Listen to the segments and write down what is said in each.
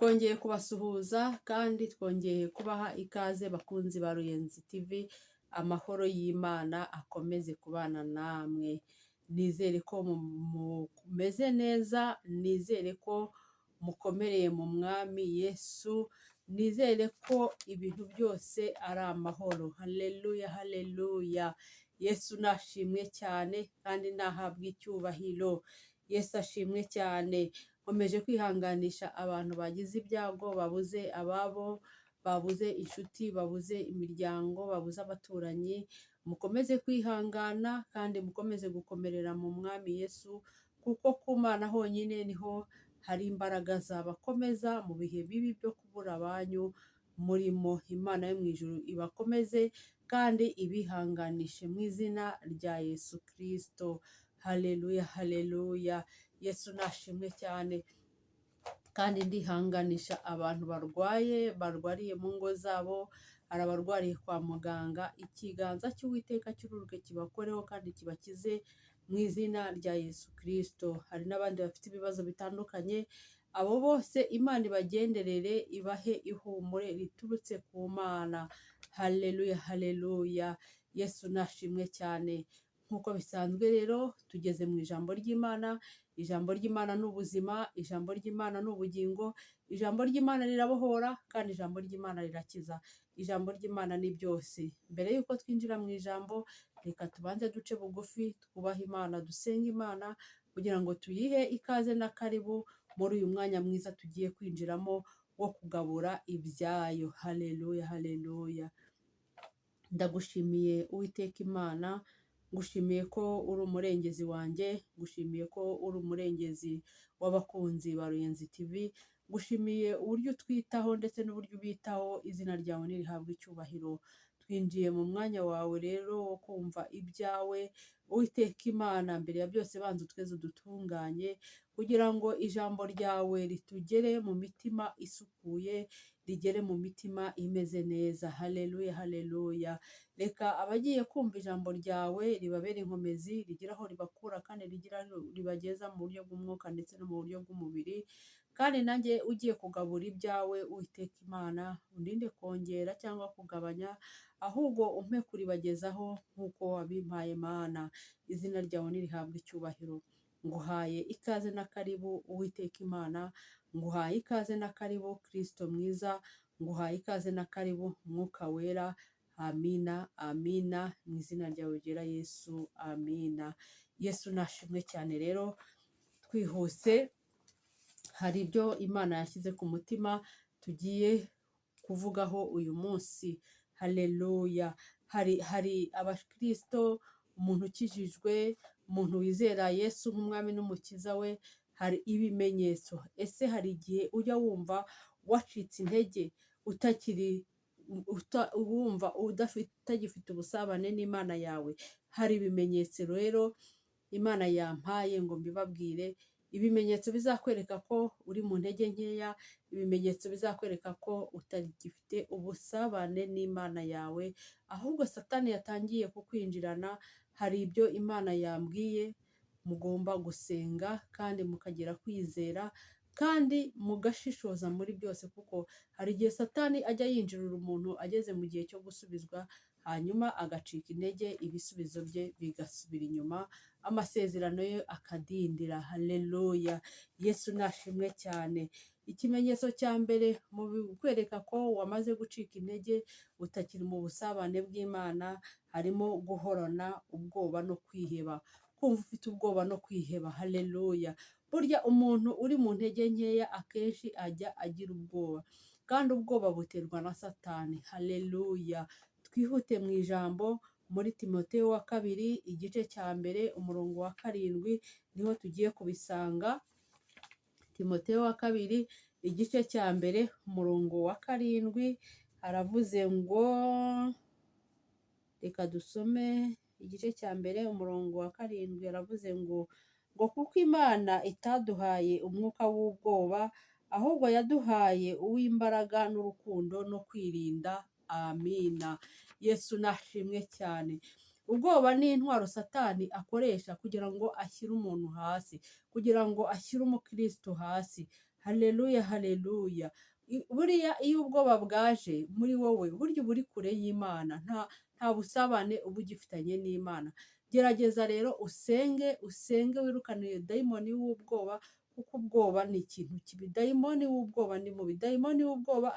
Twongeye kubasuhuza kandi twongeye kubaha ikaze bakunzi ba Ruyenzi TV, amahoro y'Imana akomeze kubana namwe. Nizere ko mumeze neza, nizere ko mukomereye mu Mwami Yesu, nizere ko ibintu byose ari amahoro. Haleluya, haleluya. Yesu nashimwe cyane kandi nahabwe icyubahiro. Yesu ashimwe cyane. Nkomeje kwihanganisha abantu bagize ibyago, babuze ababo, babuze inshuti, babuze imiryango, babuze abaturanyi. Mukomeze kwihangana kandi mukomeze gukomerera mu Mwami Yesu, kuko ku Mana honyine niho hari imbaraga zabakomeza mu bihe bibi byo kubura abanyu murimo. Imana yo mu ijuru ibakomeze kandi ibihanganishe mu izina rya Yesu Kristo. Haleluya, haleluya. Yesu nashimwe cyane. Kandi ndihanganisha abantu barwariye mu ngo zabo, hari abarwariye kwa muganga. Ikiganza cy'Uwiteka cy'ururuke kibakoreho kandi kibakize mu izina rya Yesu Kristo. Hari n'abandi bafite ibibazo bitandukanye, abo bose Imana ibagenderere, ibahe ihumure riturutse ku Mana. Haleluya, haleluya. Yesu nashimwe cyane. Nk'uko bisanzwe rero tugeze mu ijambo ry'Imana. Ijambo ry'Imana ni ubuzima, ijambo ry'Imana ni ubugingo, ijambo ry'Imana rirabohora kandi ijambo ry'Imana rirakiza. Ijambo ry'Imana ni byose. Mbere y'uko twinjira mu ijambo, reka tubanze duce bugufi, twubahe Imana, dusenge Imana kugira ngo tuyihe ikaze na karibu muri uyu mwanya mwiza tugiye kwinjiramo wo kugabura ibyayo. Haleluya, haleluya. Ndagushimiye Uwiteka Imana, ngushimiye ko uri umurengezi wanjye, ngushimiye ko uri umurengezi w'abakunzi ba Ruyenzi TV, ngushimiye uburyo utwitaho ndetse n'uburyo ubitaho. Izina ryawe nirihabwe icyubahiro. Twinjiye mu mwanya wawe rero wo kumva ibyawe. Uwiteka Imana, mbere ya byose banza utweze udutunganye kugira ngo ijambo ryawe ritugere mu mitima isukuye, rigere mu mitima imeze neza. Haleluya, haleluya. Reka abagiye kumva ijambo ryawe ribabere inkomezi, rigira aho ribakura kandi rigira aho ribageza mu buryo bw'umwuka ndetse no mu buryo bw'umubiri. Kandi nanjye ugiye kugabura ibyawe, Uwiteka Imana, undinde kongera cyangwa kugabanya, ahubwo umpe kuribagezaho nk'uko wabimpaye Mana. Izina ryawe nirihabwe icyubahiro. Nguhaye ikaze na karibu Uwiteka Imana, nguhaye ikaze na karibu Kristo mwiza, nguhaye ikaze na karibu Mwuka Wera. Amina, amina. Mu izina ryawe ryera Yesu, amina. Yesu nashimwe cyane. Rero twihuse, hari ibyo Imana yashyize ku mutima tugiye kuvugaho uyu munsi. Haleluya. Hari abakristo, umuntu ukijijwe, umuntu wizera Yesu nk'umwami n'umukiza we, hari ibimenyetso. Ese hari igihe ujya wumva wacitse intege, wumva utagifite ubusabane n'Imana yawe? Hari ibimenyetso rero Imana yampaye ngo mbibabwire, ibimenyetso bizakwereka ko uri mu ntege nkeya, ibimenyetso bizakwereka ko utagifite ubusabane n'Imana yawe, ahubwo Satani yatangiye kukwinjirana. Hari ibyo Imana yambwiye mugomba gusenga kandi mukagira kwizera kandi mugashishoza muri byose, kuko hari igihe Satani ajya yinjirira umuntu ageze mu gihe cyo gusubizwa, hanyuma agacika intege, ibisubizo bye bigasubira inyuma, amasezerano ye akadindira. Haleluya. Yesu nashimwe cyane. Ikimenyetso cya mbere mu bikwereka ko wamaze gucika intege, utakiri mu busabane bw'Imana, harimo guhorana ubwoba no kwiheba. Kumva ufite ubwoba no kwiheba. Haleluya. Burya umuntu uri mu ntege nkeya akenshi ajya agira ubwoba, kandi ubwoba buterwa na Satani. Haleluya. Twihute mu ijambo muri Timoteyo wa kabiri igice cya mbere umurongo wa 7 niho tugiye kubisanga. Timoteyo wa kabiri igice cya mbere umurongo wa 7 haravuze ngo, reka dusome igice cya mbere umurongo wa 7. Haravuze ngo kuko Imana itaduhaye umwuka w'ubwoba, ahubwo yaduhaye uw'imbaraga n'urukundo no kwirinda. Amina. Yesu nashimwe cyane. Ubwoba ni intwaro Satani akoresha kugira ngo ashyire umuntu hasi, kugira ngo ashyire umukristo hasi. haleluya, haleluya. Buriya iyo ubwoba bwaje muri wowe burya uba uri kure y'Imana, nta busabane uba ugifitanye n'Imana. Gerageza rero usenge wirukane iyo dayimoni w'ubwoba, kuko ubwoba ni ikintu kibi. Dayimoni w'ubwoba ni mubi. Dayimoni w'ubwoba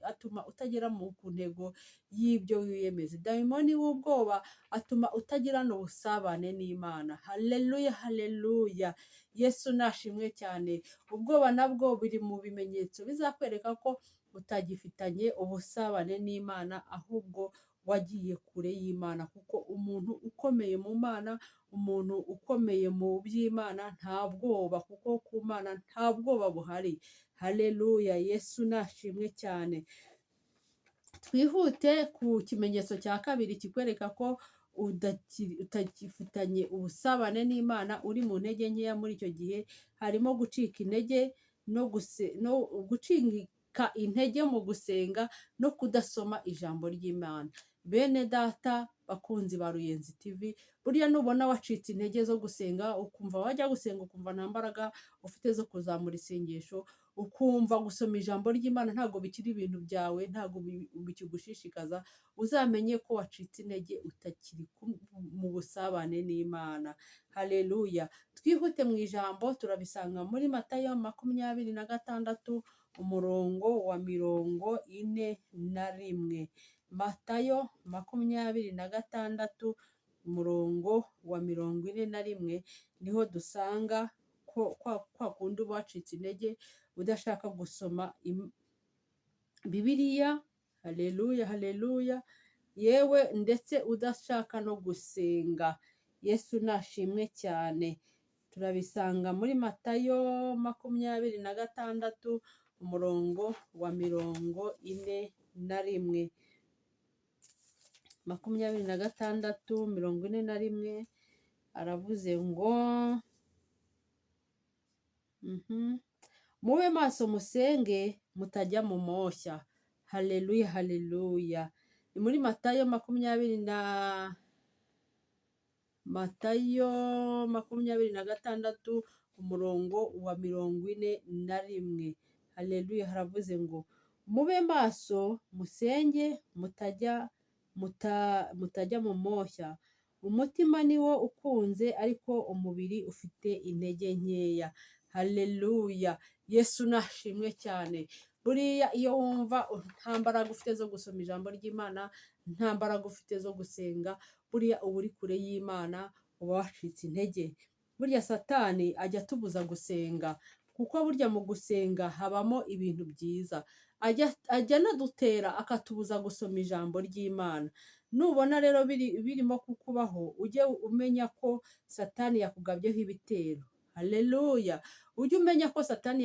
atuma utagera ku ntego y'ibyo wiyemeza. Dayimoni w'ubwoba atuma utagirana ubusabane n'Imana. Haleluya, haleluya. Yesu nashimwe cyane. Ubwoba nabwo biri mu bimenyetso bizakwereka ko utagifitanye ubusabane n'Imana, ahubwo wagiye kure y'Imana, kuko umuntu ukomeye mu Mana, umuntu ukomeye mu by'Imana nta bwoba, kuko ku Mana nta bwoba buhari. Haleluya, Yesu nashimwe cyane. Twihute ku kimenyetso cya kabiri kikwereka ko utagifitanye ubusabane n'Imana, uri mu ntege nkeya muri icyo gihe, harimo gucika intege no gucika intege mu gusenga no kudasoma ijambo ry'Imana. Bene data bakunzi ba Ruyenzi TV, burya nubona wacitse intege zo gusenga, ukumva wajya gusenga ukumva nta mbaraga ufite zo kuzamura isengesho, ukumva gusoma ijambo ry'Imana ntabwo bikiri ibintu byawe, ntabwo bikigushishikaza, uzamenye ko wacitse intege, utakiri mu busabane n'Imana. Haleluya. Twihute mu ijambo, turabisanga muri Matayo 26 umurongo wa 41. Matayo 26 umurongo wa 41 niho dusanga kwa kundi wacitse intege udashaka gusoma Bibiliya. Haleluya, haleluya. Yewe ndetse udashaka no gusenga. Yesu nashimwe cyane. Turabisanga muri Matayo 26 umurongo wa 41. 26:41 aravuze ngo mube maso musenge mutajya mu moshya. Haleluya, haleluya. Ni muri Matayo 26 umurongo wa 41. Haleluya. Haravuze ngo mube maso musenge mutajya mu moshya. Umutima niwo ukunze, ariko umubiri ufite intege nkeya. Haleluya. Yesu nashimwe cyane. Buriya iyo wumva nta mbaraga ufite zo gusoma ijambo ry'Imana, nta mbaraga ufite zo gusenga, buriya uba uri kure y'Imana, uba wacitse intege. Burya Satani ajya atubuza gusenga, kuko burya mu gusenga habamo ibintu byiza. Ajya anadutera akatubuza gusoma ijambo ry'Imana. Nubona rero birimo kukubaho, ujye umenya ko Satani yakugabyeho ibitero. Haleluya. Ujye umenya ko Satani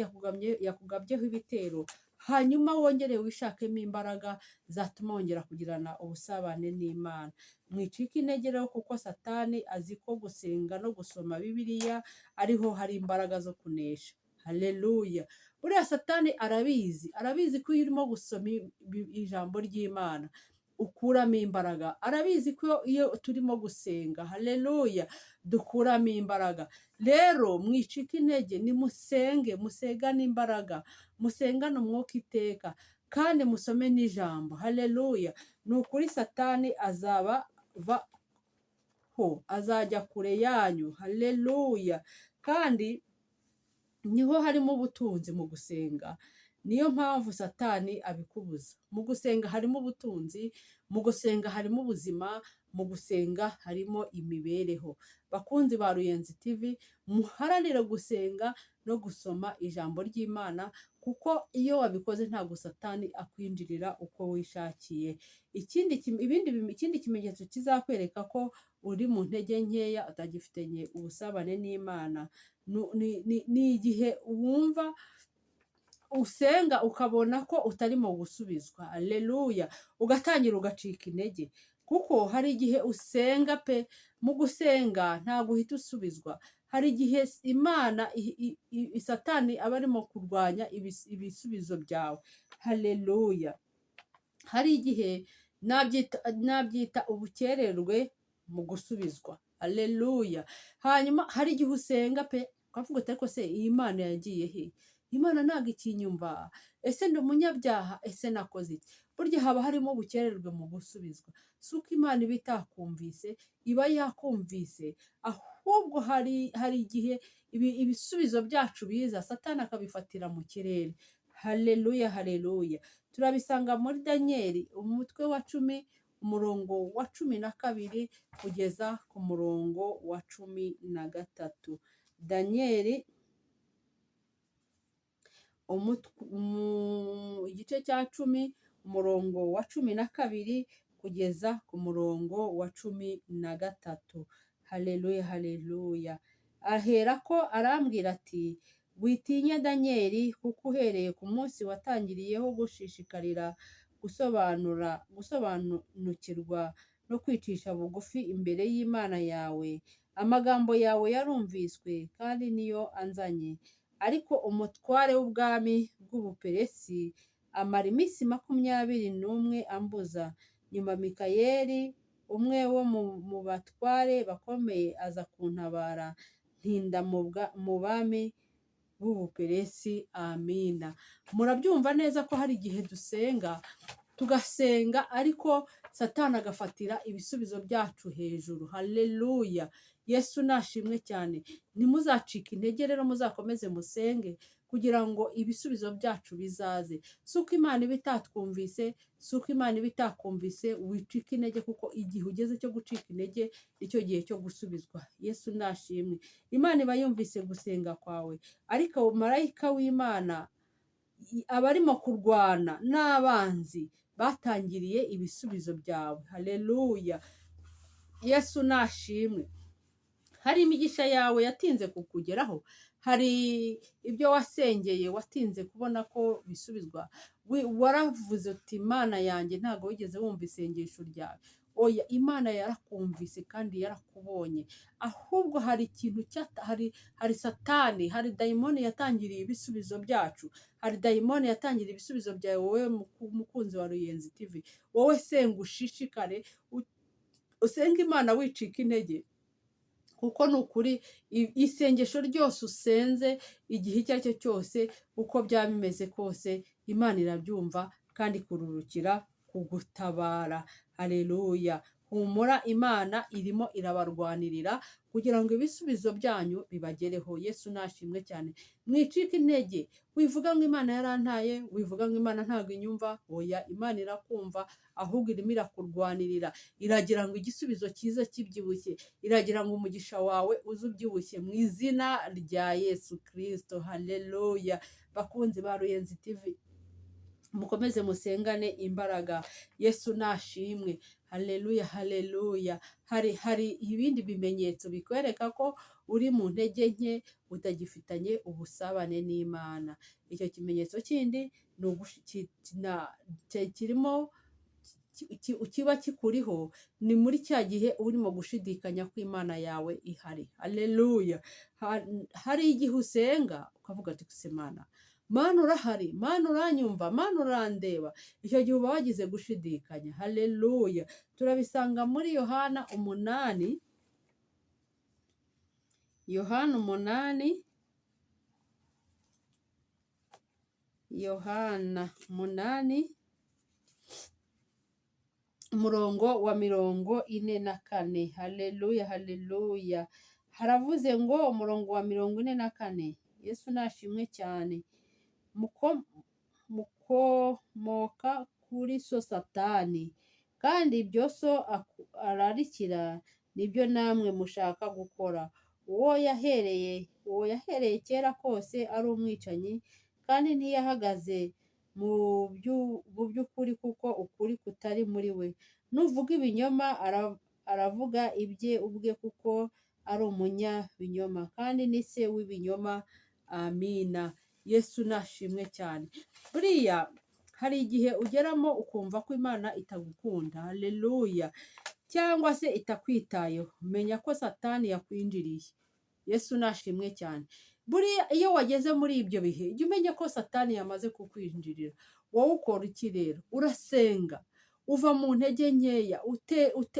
yakugabyeho ibitero, hanyuma wongere wishakemo imbaraga zatuma wongera kugirana ubusabane n'Imana. Mwicike intege rero, kuko Satani azi ko gusenga no gusoma Bibiliya ariho hari imbaraga zo kunesha. Haleluya. Buriya Satani arabizi ko iyo urimo gusoma ijambo ry'Imana ukuramo imbaraga. Arabizi ko iyo turimo gusenga, haleluya, dukuramo imbaraga. Rero mwicike intege, musengane imbaraga, musengane umwuka iteka, kandi musome n'ijambo. Haleluya. Ni ukuri Satani azajya kure yanyu. Haleluya. Kandi niho harimo ubutunzi mu gusenga. Niyo mpamvu Satani abikubuza. Mu gusenga harimo ubutunzi, mu gusenga harimo ubuzima, mu gusenga harimo imibereho. Bakunzi ba Ruyenzi TV, muharanire gusenga no gusoma ijambo ry'Imana, kuko iyo wabikoze ntabwo Satani akwinjirira uko wishakiye. Ikindi kimenyetso kizakwereka ko uri mu ntege nkeya, utagifitanye ubusabane n'Imana, ni igihe wumva usenga ukabona ko utarimo gusubizwa. Haleluya. Ugatangira ugacika intege, kuko hari igihe usenga pe, mu gusenga ntabwo uhita usubizwa. Hari igihe Imana Satani aba arimo kurwanya ibisubizo byawe. Haleluya. Hari igihe nabyita ubukererwe mu gusubizwa. Haleluya. Hanyuma hari igihe usenga pe, ukavuga uti ariko se iyi Mana yagiye he? Imana ntabwo ikinyumva, ese ndi umunyabyaha, ese nakoze iki? Burya haba harimo ubukererwe mu gusubizwa. Si uko Imana iba itakumvise, iba yakumvise, ahubwo hari igihe ibisubizo byacu biza Satani akabifatira mu kirere. Haleluya, haleluya. Turabisanga muri Daniyeli umutwe wa 10 umurongo wa 12 kugeza ku murongo wa 13. Daniyeli igice cya 10 umurongo wa 12 kugeza ku murongo wa 13. Haleluya, haleluya. Ahera ko arambwira ati witinya Daniyeli, kuko uhereye ku munsi watangiriyeho gushishikarira gusobanukirwa no kwicisha bugufi imbere y'Imana yawe, amagambo yawe yarumviswe kandi niyo anzanye. Ariko umutware w'ubwami bw'Ubuperesi amara iminsi 21 ambuza. Nyuma Mikayeli umwe wo mu batware bakomeye aza kuntabara, ntinda mu bami b'Ubuperesi. Amina. Murabyumva neza ko hari igihe tugasenga ariko Satani agafatira ibisubizo byacu hejuru. Haleluya. Yesu nashimwe cyane. Ntimuzacike intege rero, muzakomeze musenge kugira ngo ibisubizo byacu bizaze. Si uko Imana iba itatwumvise, si uko Imana iba itakumvise wicika intege, kuko igihe ugeze cyo gucika intege nicyo gihe cyo gusubizwa. Yesu nashimwe. Imana iba yumvise gusenga kwawe, ariko marayika w'Imana aba arimo kurwana n'abanzi batangiriye ibisubizo byawe. Haleluya. Yesu nashimwe. Hari imigisha yawe yatinze kukugeraho, hari ibyo wasengeye watinze kubona ko bisubizwa. Waravuze uti Imana yanjye ntabwo wigeze wumva isengesho ryawe. Oya, Imana yarakumvise kandi yarakubonye. Ahubwo hari ikintu hari Satani, hari dayimoni yatangiriye ibisubizo byacu. Hari dayimoni yatangiriye ibisubizo byawe, wowe mukunzi wa Ruyenzi TV. Wowe senga ushishikare, usenga Imana wicika intege. Kuko ni ukuri isengesho ryose usenze igihe icyo ari cyo cyose, uko byaba bimeze kose, Imana irabyumva kandi kururukira kugutabara. Haleluya. Humura, Imana irimo irabarwanirira kugira ngo ibisubizo byanyu bibagereho. Yesu nashimwe cyane. Mwicika intege, wivuga ngo Imana yarantaye, wivuga ngo Imana ntabwo inyumva. Oya, Imana irakumva, ahubwo irimo irakurwanirira. Iragira ngo igisubizo cyiza kibyibushye, iragira ngo umugisha wawe uze ubyibushye mu izina rya Yesu Kristo. Haleluya. Bakunzi ba Ruyenzi TV, mukomeze musengane imbaraga. Yesu nashimwe. Haleluya, haleluya. Hari ibindi bimenyetso bikwereka ko uri mu ntege nke, utagifitanye ubusabane n'Imana. Icyo kimenyetso kindi kirimo kiba kikuriho, ni muri cya gihe urimo gushidikanya ko Imana yawe ihari. Haleluya. Hari igihe usenga ukavuga ati Mana urahari, Mana uranyumva, Mana urandeba. Icyo gihe uba wagize gushidikanya. Haleluya. Turabisanga muri Yohana 8. Yohana 8 umurongo wa 44. Haleluya, haleluya. Haravuze ngo umurongo wa 44. Yesu nashimwe cyane. Mukomoka kuri so Satani, kandi ibyo so ararikira nibyo namwe mushaka gukora. Uwo yahereye kera kose ari umwicanyi, kandi ntiyahagaze mu by'ukuri, kuko ukuri kutari muri we. Nuvuga ibinyoma aravuga ibye ubwe, kuko ari umunyabinyoma kandi ni se w'ibinyoma. Amina. Yesu nashimwe cyane. Buriya hari igihe ugeramo ukumva ko Imana itagukunda. Haleluya. Cyangwa se itakwitayeho. Menya ko Satani yakwinjiriye. Yesu nashimwe cyane. Buriya iyo wageze muri ibyo bihe, jya umenya ko Satani yamaze kukwinjirira. Wowe ukora iki rero? Urasenga, uva mu ntege nkeya,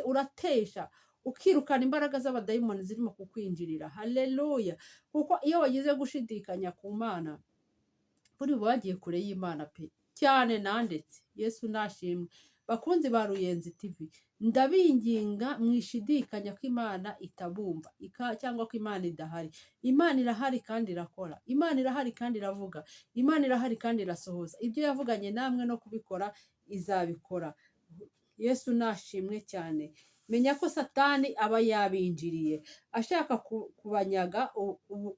uratesha, ukirukana imbaraga z'abadayimoni zirimo kukwinjirira. Haleluya. Kuko iyo wagize gushidikanya ku Mana, kuri ubu bagiye kure y'Imana pe cyane nandetse. Yesu nashimwe. Bakunzi ba Ruyenzi TV, ndabinginga mwishidikanya ko Imana itabumva cyangwa ko Imana idahari. Imana irahari kandi irakora. Imana irahari kandi iravuga. Imana irahari kandi irasohoza. Ibyo yavuganye namwe no kubikora izabikora. Yesu nashimwe cyane. Menya ko Satani aba yabinjiriye ashaka kubanyaga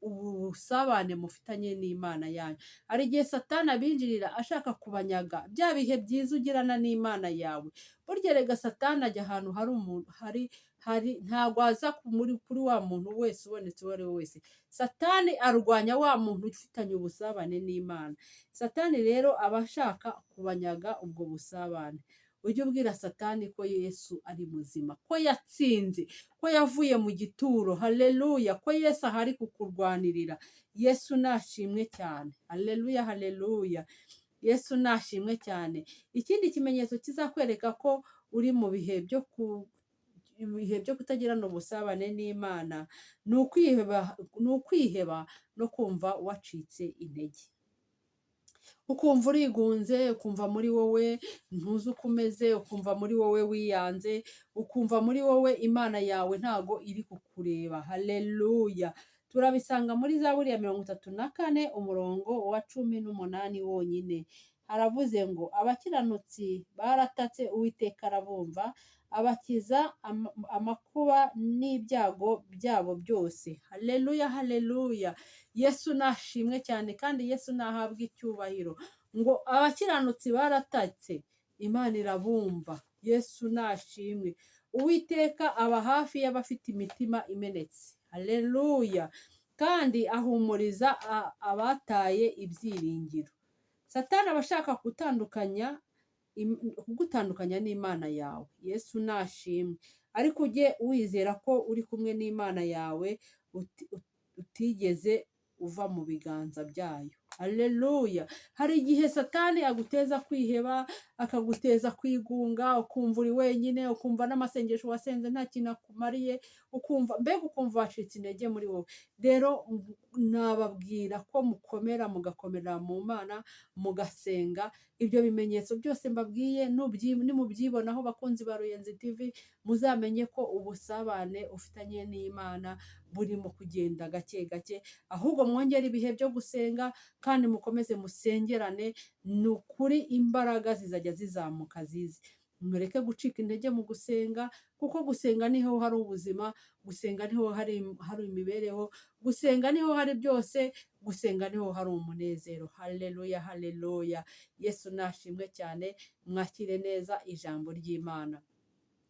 ubusabane mufitanye n'Imana yanyu. Hari igihe Satani abinjirira ashaka kubanyaga bya bihe byiza ugirana n'Imana yawe. Burya rega Satani ajya ahantu hari umuntu ntabwo aza kuri wa muntu wese ubonetse uwo ari we wese. Satani arwanya wa muntu ufitanye ubusabane n'Imana. Satani rero aba ashaka kubanyaga ubwo busabane. Ujye ubwira Satani ko Yesu ari muzima, ko yatsinze, ko yavuye mu gituro. Haleluya, ko Yesu ahari kukurwanirira. Yesu nashimwe cyane. Haleluya, haleluya. Yesu nashimwe cyane. Ikindi kimenyetso kizakwereka ko uri mu bihe byo kutagirana ubusabane n'Imana ni ukwiheba no kumva wacitse intege. Ukumva urigunze, ukumva muri wowe ntuzi uko umeze, ukumva muri wowe wiyanze, ukumva muri wowe Imana yawe ntago iri kukureba. Haleluya. Turabisanga muri Zaburi ya 34 umurongo wa 18 wonyine. Haravuze ngo abakiranutsi baratatse Uwiteka arabumva, abakiza amakuba n'ibyago byabo byose. Haleluya, haleluya. Yesu nashimwe cyane kandi Yesu nahabwa icyubahiro. Ngo abakiranutsi baratatse, Imana irabumva. Yesu nashimwe. Uwiteka aba hafi y'abafite imitima imenetse. Haleluya. Kandi ahumuriza abataye ibyiringiro. Satani aba ashaka kugutandukanya n'Imana yawe. Yesu nashimwe. Ariko ujye wizera ko uri kumwe n'Imana yawe utigeze uva mu biganza byayo. Haleluya. Hari igihe Satani aguteza kwiheba, akaguteza kwigunga, ukumva uri wenyine, ukumva n'amasengesho wasenze nta kintu akumariye, ukumva wacitse intege muri wowe. Rero nababwira ko mugakomera mu Mana, mugasenga. Ibyo bimenyetso byose mbabwiye nimubyibonaho bakunzi ba Ruyenzi TV, muzamenye ko ubusabane ufitanye n'Imana burimo kugenda gake gake. Ahubwo mwongere ibihe byo gusenga kandi mukomeze musengerane. Ni ukuri imbaraga zizajya zizamuka zize. Mureke gucika intege mu gusenga, kuko gusenga niho hari ubuzima, gusenga niho hari imibereho, gusenga niho hari byose, gusenga niho hari umunezero. Haleluya, haleluya. Yesu nashimwe cyane. Mwakire neza ijambo ry'Imana.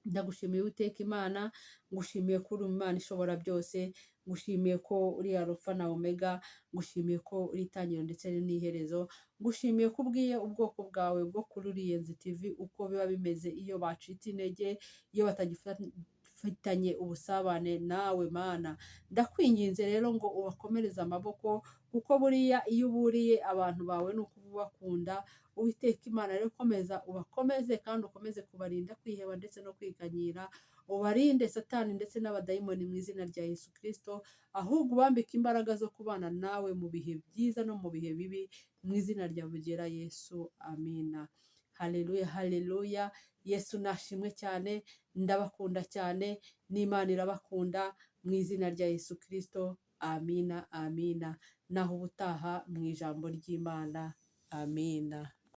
Ndagushimiye Uwiteka Imana, ngushimiye ko uri Imana ishobora byose, ngushimiye ko uri Alpha na Omega, ngushimiye ko uri itangiriro ndetse n'iherezo, ngushimiye ko ubwiye ubwoko bwawe bwo kuri Ruyenzi TV uko biba bimeze iyo bacitse intege, iyo batagifitanye ubusabane nawe Mana. Ndakwinginze rero ngo ubakomereze amaboko, kuko buriya iyo uburiye abantu bawe ni uko ubakunda. Uwiteka Imana rero komeza ubakomeze kandi ukomeze kubarinda kwiheba ndetse no kwiganyira. Ubarinde Satani ndetse n'abadayimoni mu izina rya Yesu Kristo. Ahubwo ubambike imbaraga zo kubana nawe mu bihe byiza no mu bihe bibi, mu izina rya Bugera Yesu. Amina. Haleluya, haleluya. Yesu nashimwe cyane. Ndabakunda cyane n'Imana irabakunda mu izina rya Yesu Kristo. Amina, amina. Naho ubutaha mu ijambo ry'Imana. Amina.